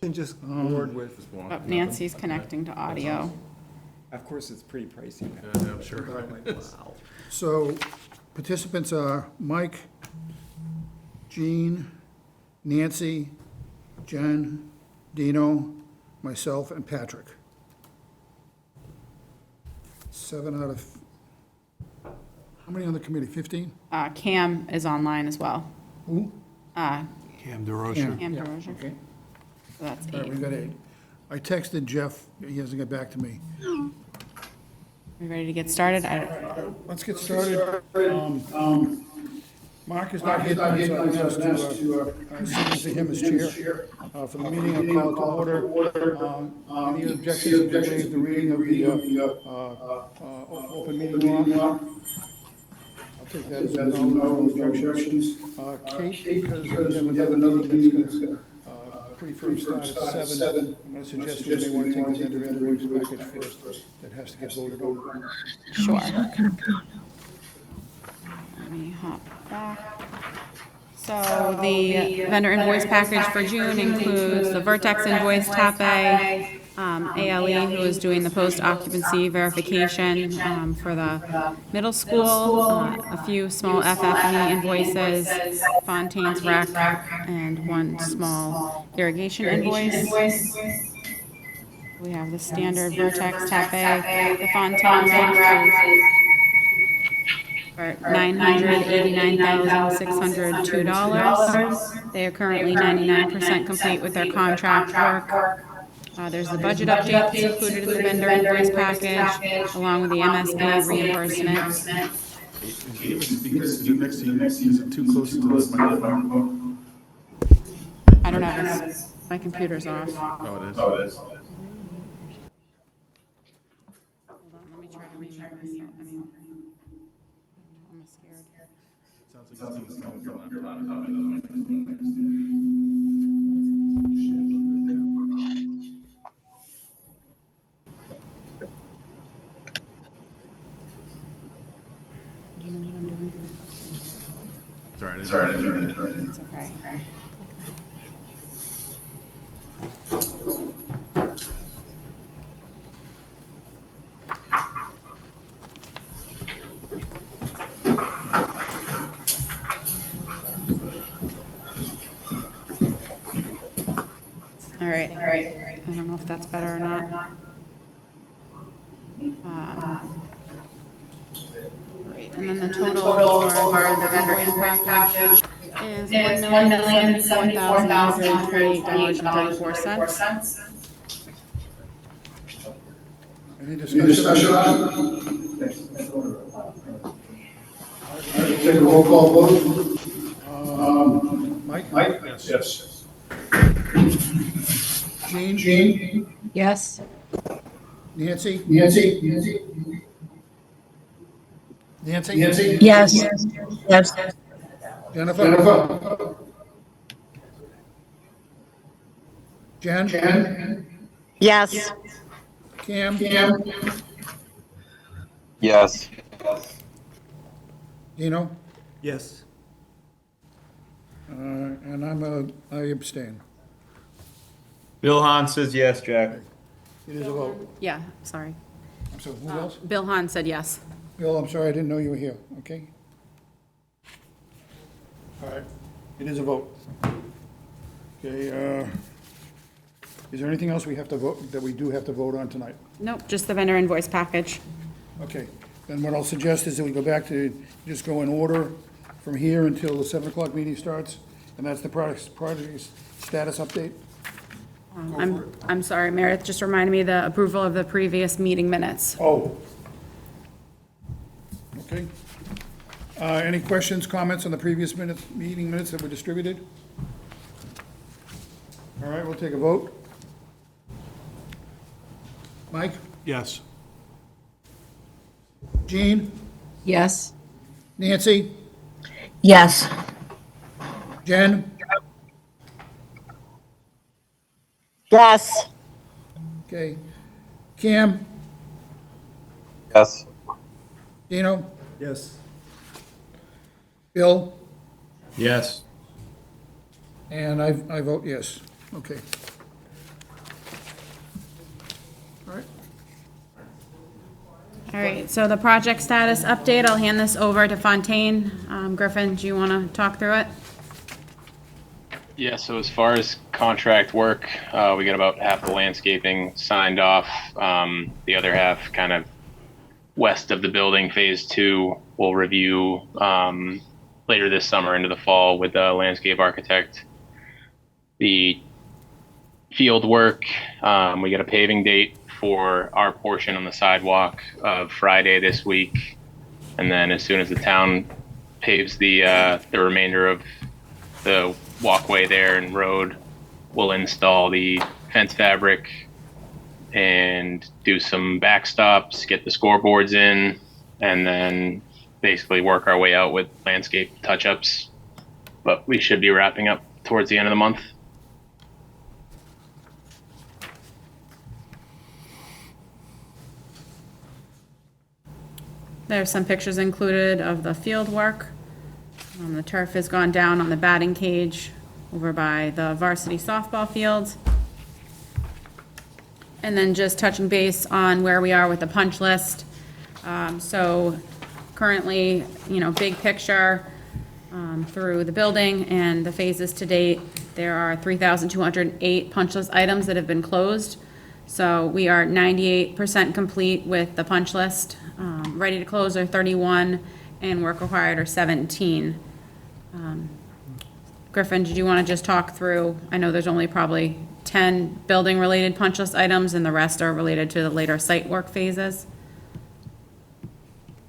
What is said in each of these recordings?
And just bored with, Oh, Nancy's connecting to audio. of course, it's pretty pricey. Yeah, I'm sure. I'm like, wow. So participants are Mike, Jean, Nancy, Jen, Dino, myself, and Patrick. 7 out of, how many on the committee, 15? Cam is online as well. Who? Cam Cam DeRocher. Yeah, DeRocher. okay. So that's All right, 8. we've got 8. I texted Jeff, he hasn't got back to me. We ready to get started? Let's get started. Mark is not here tonight, so I'm asked to sign him as chair for the meeting. I'll call to order. Any objections to waive the reading of the open meeting law? I'll take that as no objections. Kate, because we have another meeting that's got pretty firm start at 7. I'm going to suggest we may want to take the vendor invoice package first. That has to get voted on. Sure. Let me hop back. So the vendor invoice package for June includes the Vertex invoice, TAPE, ALE, who is doing the post-occupancy verification for the middle school, a few small FF&E invoices, Fontaine's Rec, and one small irrigation invoice. We have the standard Vertex, TAPE, the Fontaine Rec is for $989,602. They are currently 99% complete with their contract work. There's the budget update that's included in the vendor invoice package, along with the MSBA reimbursement. Is it next to you? Is it too close to the microphone? I don't know, my computer's off. Oh, it is. Hold on, let me try to remute myself. I'm scared. Sounds like it's coming from the laptop. Sorry. It's okay. All right. I don't know if that's better or not. Great. And then the total for the vendor invoice package is $1,074,128.34. Any discussion on it? Take a roll call vote. Mike? Yes. Jean? Yes. Nancy? Nancy? Yes. Yes. Jennifer? Jen? Yes. Cam? Yes. Dino? Yes. And I abstain. Bill Hahn says yes, Jack. It is a vote. Yeah, sorry. So who else? Bill Hahn said yes. Bill, I'm sorry, I didn't know you were here, okay? All right, it is a vote. Okay, is there anything else we have to vote, that we do have to vote on tonight? Nope, just the vendor invoice package. Okay, then what I'll suggest is that we go back to, just go in order from here until the 7 o'clock meeting starts, and that's the project status update. I'm sorry, Meredith just reminded me the approval of the previous meeting minutes. Oh. Okay. Any questions, comments on the previous meeting minutes that were distributed? All right, we'll take a vote. Mike? Yes. Jean? Yes. Nancy? Yes. Jen? Yes. Okay. Cam? Yes. Dino? Yes. Bill? Yes. And I vote yes. Okay. All right, so the project status update, I'll hand this over to Fontaine. Griffin, do you want to talk through it? Yeah, so as far as contract work, we got about half the landscaping signed off. The other half kind of west of the building, phase 2, we'll review later this summer into the fall with the landscape architect. The field work, we got a paving date for our portion on the sidewalk of Friday this week. And then as soon as the town paves the remainder of the walkway there and road, we'll install the fence fabric and do some backstops, get the scoreboards in, and then basically work our way out with landscape touch-ups. But we should be wrapping up towards the end of the month. There's some pictures included of the field work. The turf has gone down on the batting cage over by the varsity softball field. And then just touching base on where we are with the punch list. So currently, big picture through the building and the phases to date, there are 3,208 punch list items that have been closed. So we are 98% complete with the punch list. Ready to close are 31 and work required are 17. Griffin, did you want to just talk through, I know there's only probably 10 building-related punch list items and the rest are related to the later site work phases?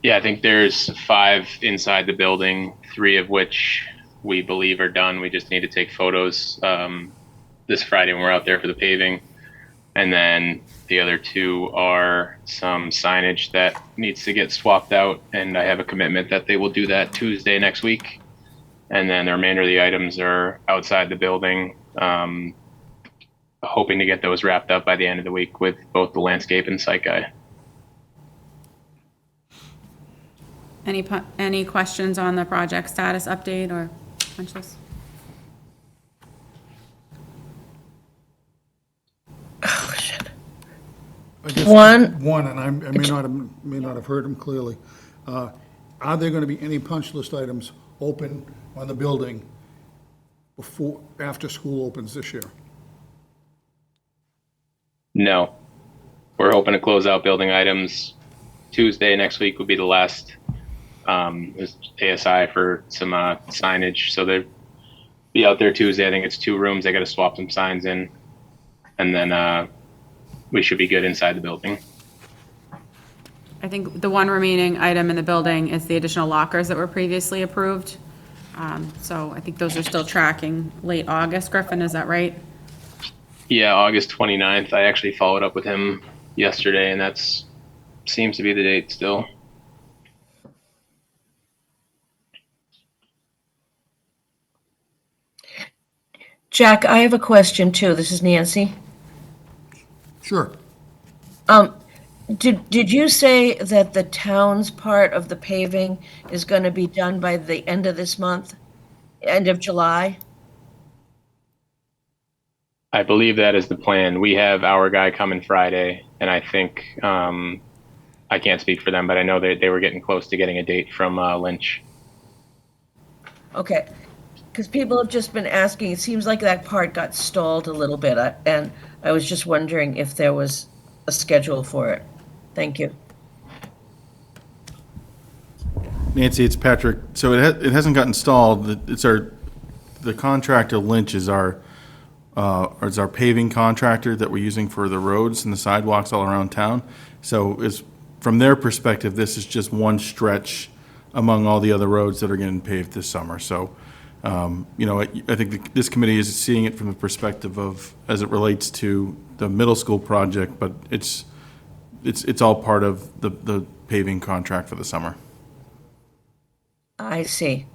Yeah, I think there's 5 inside the building, 3 of which we believe are done. We just need to take photos this Friday when we're out there for the paving. And then the other 2 are some signage that needs to get swapped out, and I have a commitment that they will do that Tuesday next week. And then the remainder of the items are outside the building, hoping to get those wrapped up by the end of the week with both the landscape and site guy. Any questions on the project status update or punch list? I guess One. One, and I may not have heard him clearly. Are there going to be any punch list items open on the building after school opens this year? No, we're hoping to close out building items. Tuesday next week will be the last there's ASI for some signage. So they'll be out there Tuesday. I think it's 2 rooms. They got to swap some signs in, and then we should be good inside the building. I think the one remaining item in the building is the additional lockers that were previously approved. So I think those are still tracking late August. Griffin, is that right? Yeah, August 29th. I actually followed up with him yesterday, and that's seems to be the date still. Jack, I have a question too. This is Nancy. Sure. Did you say that the town's part of the paving is going to be done by the end of this month, end of July? I believe that is the plan. We have our guy coming Friday, and I think I can't speak for them, but I know they were getting close to getting a date from Lynch. Okay, because people have just been asking, it seems like that part got stalled a little bit, and I was just wondering if there was a schedule for it. Thank you. Nancy, it's Patrick. So it hasn't gotten installed. The contractor Lynch is our paving contractor that we're using for the roads and the sidewalks all around town. So from their perspective, this is just one stretch among all the other roads that are getting paved this summer. So, I think this committee is seeing it from the perspective of as it relates to the middle school project, but it's all part of the paving contract for the summer. I see.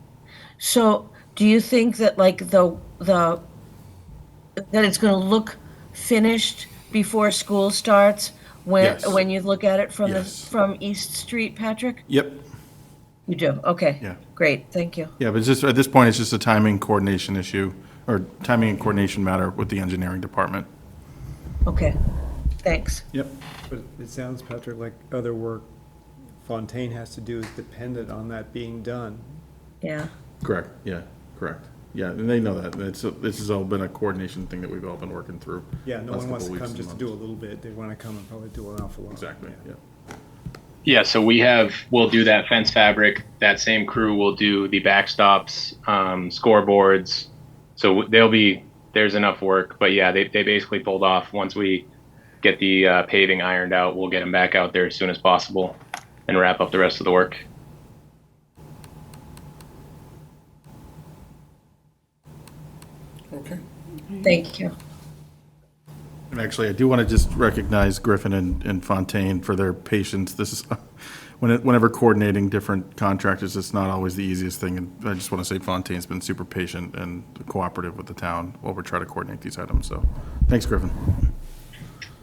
So do you think that like that it's going to look finished before school starts Yes. when you look at it from Yes. from East Street, Patrick? Yep. You do. Okay. Yeah. Great. Thank you. Yeah, but it's just, at this point, it's just a timing coordination issue, or timing and coordination matter with the engineering department. Okay. Thanks. Yep. But it sounds, Patrick, like other work Fontaine has to do is dependent on that being done. Yeah. Correct, yeah, correct. Yeah, and they know that. This has all been a coordination thing that we've all been working through. Yeah, no last one wants couple to weeks come and just to do a months. little bit. They want to come and probably do an awful lot. Exactly, yeah. Yeah, so we'll do that fence fabric. That same crew will do the backstops, scoreboards. So there's enough work. But yeah, they basically pulled off. Once we get the paving ironed out, we'll get them back out there as soon as possible and wrap up the rest of the work. Okay. Thank you. And actually, I do want to just recognize Griffin and Fontaine for their patience. This is, whenever coordinating different contractors, it's not always the easiest thing. And I just want to say Fontaine's been super patient and cooperative with the town while we're trying to coordinate these items. So thanks, Griffin.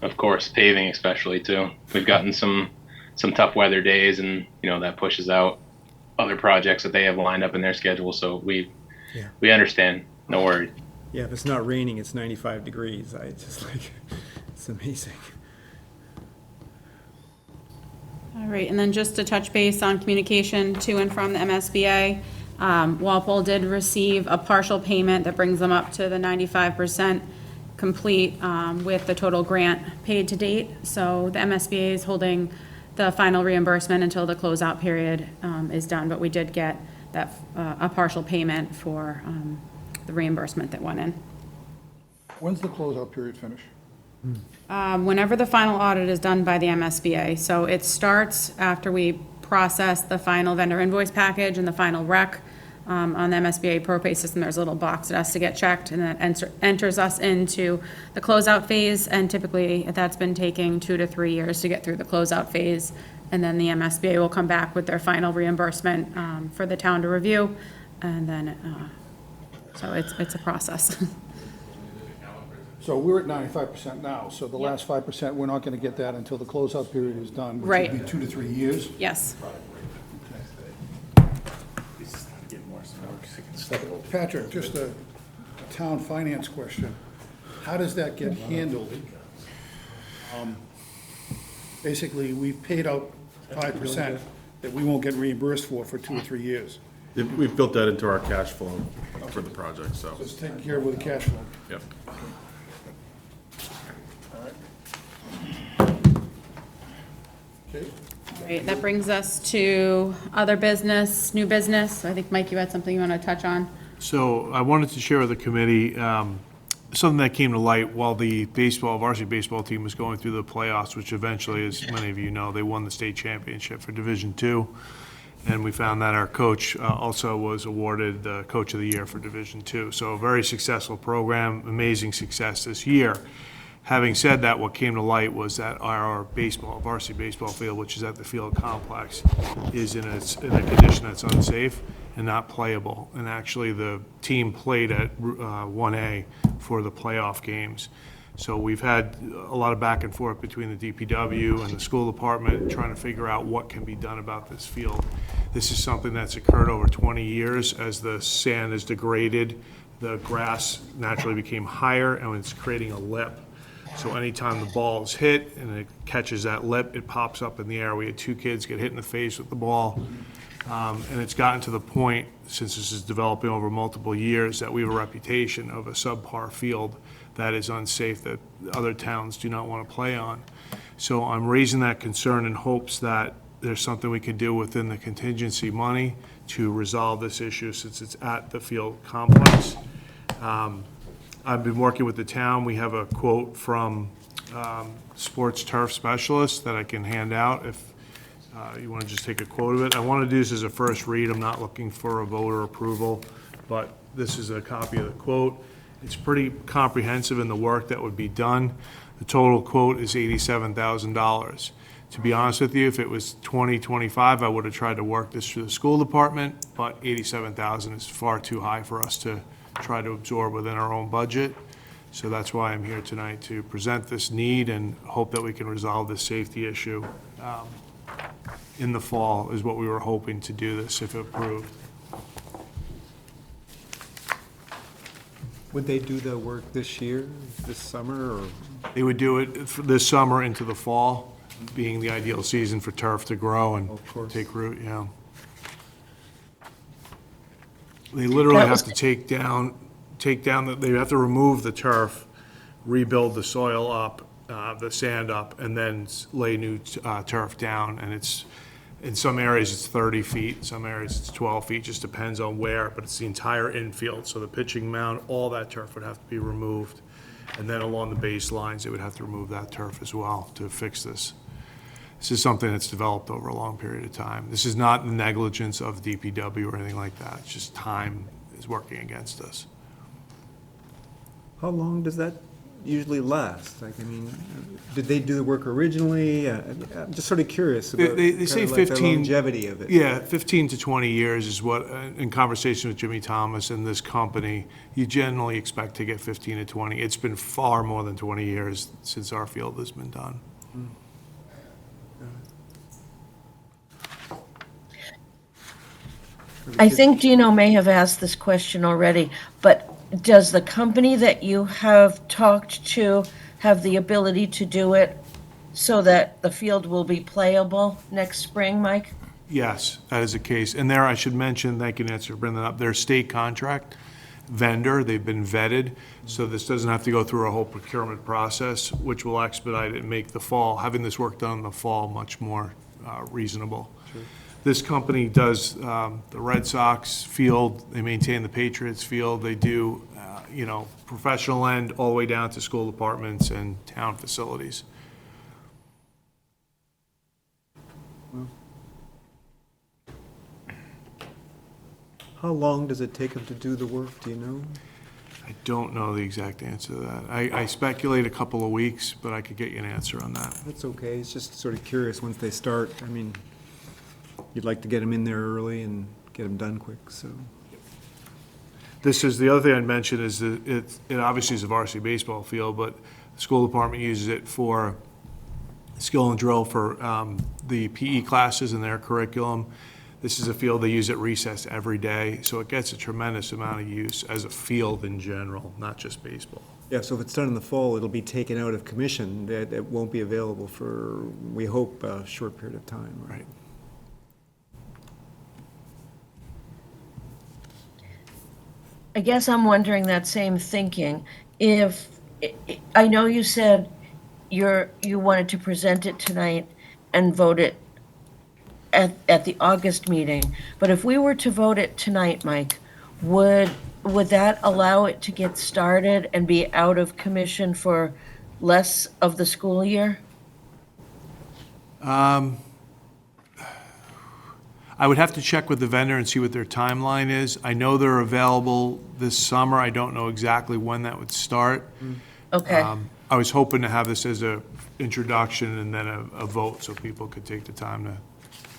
Of course, paving especially too. We've gotten some tough weather days, and that pushes out other projects that they have lined up in their schedule. So we understand. No worries. Yeah, if it's not raining, it's 95 degrees. It's amazing. All right, and then just to touch base on communication to and from the MSBA, Walpole did receive a partial payment that brings them up to the 95% complete with the total grant paid to date. So the MSBA is holding the final reimbursement until the closeout period is done, but we did get that a partial payment for the reimbursement that went in. When's the closeout period finish? Whenever the final audit is done by the MSBA. So it starts after we process the final vendor invoice package and the final rec on the MSBA ProPay system. There's a little box that has to get checked, and that enters us into the closeout phase. And typically, that's been taking 2 to 3 years to get through the closeout phase. And then the MSBA will come back with their final reimbursement for the town to review. And then, so it's a process. So we're at 95% now, so the last 5%, we're not going to get that until the closeout period is done, which Right. will be 2 to 3 years. Yes. Patrick, just a town finance question. How does that get handled? Basically, we've paid out 5% that we won't get reimbursed for 2 or 3 years. We've built that into our cash flow for the project, so, Just taken care of with the cash flow. yep. Okay? All right, that brings us to other business, new business. I think, Mike, you had something you want to touch on? So I wanted to share with the committee something that came to light while the varsity baseball team was going through the playoffs, which eventually, as many of you know, they won the state championship for Division II. And we found that our coach also was awarded the Coach of the Year for Division II. So a very successful program, amazing success this year. Having said that, what came to light was that our varsity baseball field, which is at the field complex, is in a condition that's unsafe and not playable. And actually, the team played at 1A for the playoff games. So we've had a lot of back and forth between the DPW and the school department trying to figure out what can be done about this field. This is something that's occurred over 20 years. As the sand is degraded, the grass naturally became higher and it's creating a lip. So anytime the ball is hit and it catches that lip, it pops up in the air. We had 2 kids get hit in the face with the ball. And it's gotten to the point, since this is developing over multiple years, that we have a reputation of a subpar field that is unsafe, that other towns do not want to play on. So I'm raising that concern in hopes that there's something we can do within the contingency money to resolve this issue, since it's at the field complex. I've been working with the town. We have a quote from Sports Turf Specialist that I can hand out if you want to just take a quote of it. I want to do this as a first read. I'm not looking for a voter approval, but this is a copy of the quote. It's pretty comprehensive in the work that would be done. The total quote is $87,000. To be honest with you, if it was 2025, I would have tried to work this through the school department, but $87,000 is far too high for us to try to absorb within our own budget. So that's why I'm here tonight, to present this need and hope that we can resolve this safety issue. In the fall is what we were hoping to do this, if approved. Would they do the work this year, this summer, or? They would do it this summer into the fall. being the ideal season for turf to grow and Of course. take root, yeah. They literally That was- have to they have to remove the turf, rebuild the soil up, the sand up, and then lay new turf down. And it's, in some areas it's 30 feet, some areas it's 12 feet, just depends on where, but it's the entire infield. So the pitching mound, all that turf would have to be removed. And then along the baselines, they would have to remove that turf as well to fix this. This is something that's developed over a long period of time. This is not the negligence of DPW or anything like that. It's just time is working against us. How long does that usually last? Like, I mean, did they do the work originally? I'm just sort of curious about They say kind of like the 15 longevity of it. Yeah, 15 to 20 years is what, in conversation with Jimmy Thomas and this company, you generally expect to get 15 to 20. It's been far more than 20 years since our field has been done. I think Dino may have asked this question already, but does the company that you have talked to have the ability to do it so that the field will be playable next spring, Mike? Yes, that is the case. And there, I should mention, thank you, Nancy, for bringing that up, their state contract vendor, they've been vetted, so this doesn't have to go through a whole procurement process, which will expedite it and make the fall, having this work done in the fall, much more reasonable. This company does the Red Sox field, they maintain the Patriots field, they do, professional end all the way down to school departments and town facilities. How long does it take them to do the work, do you know? I don't know the exact answer to that. I speculate a couple of weeks, but I could get you an answer on that. That's okay, it's just sort of curious once they start. I mean, you'd like to get them in there early and get them done quick, so. This is, the other thing I'd mention is that it obviously is a varsity baseball field, but the school department uses it for skill and drill for the PE classes in their curriculum. This is a field they use at recess every day, so it gets a tremendous amount of use as a field in general, not just baseball. Yeah, so if it's done in the fall, it'll be taken out of commission. It won't be available for, we hope, a short period of time. Right. I guess I'm wondering that same thinking. If, I know you said you wanted to present it tonight and vote it at the August meeting, but if we were to vote it tonight, Mike, would that allow it to get started and be out of commission for less of the school year? I would have to check with the vendor and see what their timeline is. I know they're available this summer. I don't know exactly when that would start. Okay, I was hoping to have this as a introduction and then a vote so people could take the time to.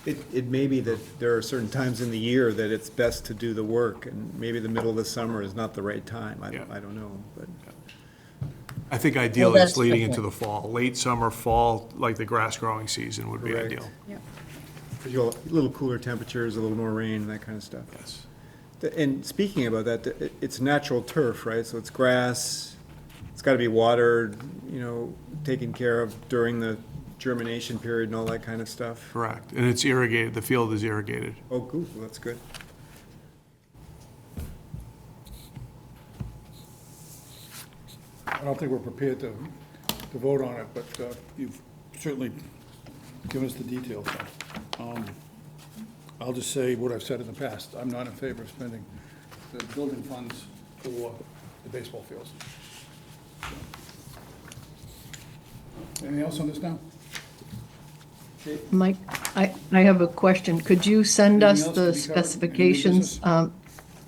It may be that there are certain times in the year that it's best to do the work, and maybe the middle of the summer is not the right time. I don't know, but. I think ideally that's it's leading the into the fall. Late summer, fall, like the grass growing season would be Correct. ideal. Because you'll, a little cooler temperatures, a little more rain, that kind of stuff. Yes. And speaking about that, it's natural turf, right? So it's grass, it's got to be watered, taken care of during the germination period and all that kind of stuff. Correct. And it's irrigated, the field is irrigated. Oh, cool, well, that's good. I don't think we're prepared to vote on it, but you've certainly given us the details. I'll just say what I've said in the past. I'm not in favor of spending the building funds for the baseball fields. Anything else on this now? Mike, I have a question. Could you send us Anything else to the be covered? Any new specifications business?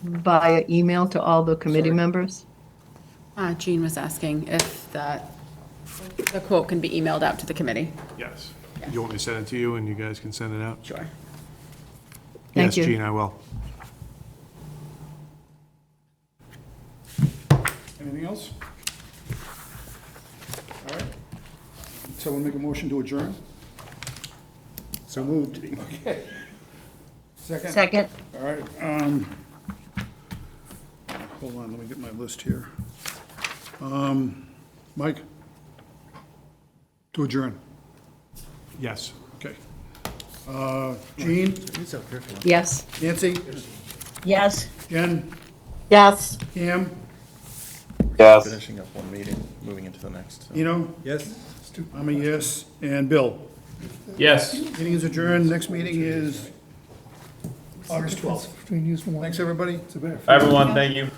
via email to all the committee Sorry. members? Jean was asking if the quote can be emailed out to the committee. Yes. Do you want me to send it to you and you guys can send it out? Sure. Thank Yes, you. Gene, I will. Anything else? All right. Someone make a motion to adjourn? So moved. Okay. Second? second? All right, hold on, let me get my list here. Mike? To adjourn. Yes. Okay. Jean, He's so careful. Yes. Nancy, Yes, Jen, Yes. Cam, Yes. Finishing up one meeting, moving into the next. so. Eno, Yes? I'm a yes, and Bill. Yes. Meeting is adjourned. Next meeting is August 12th. Thanks, everybody. Everyone, thank you.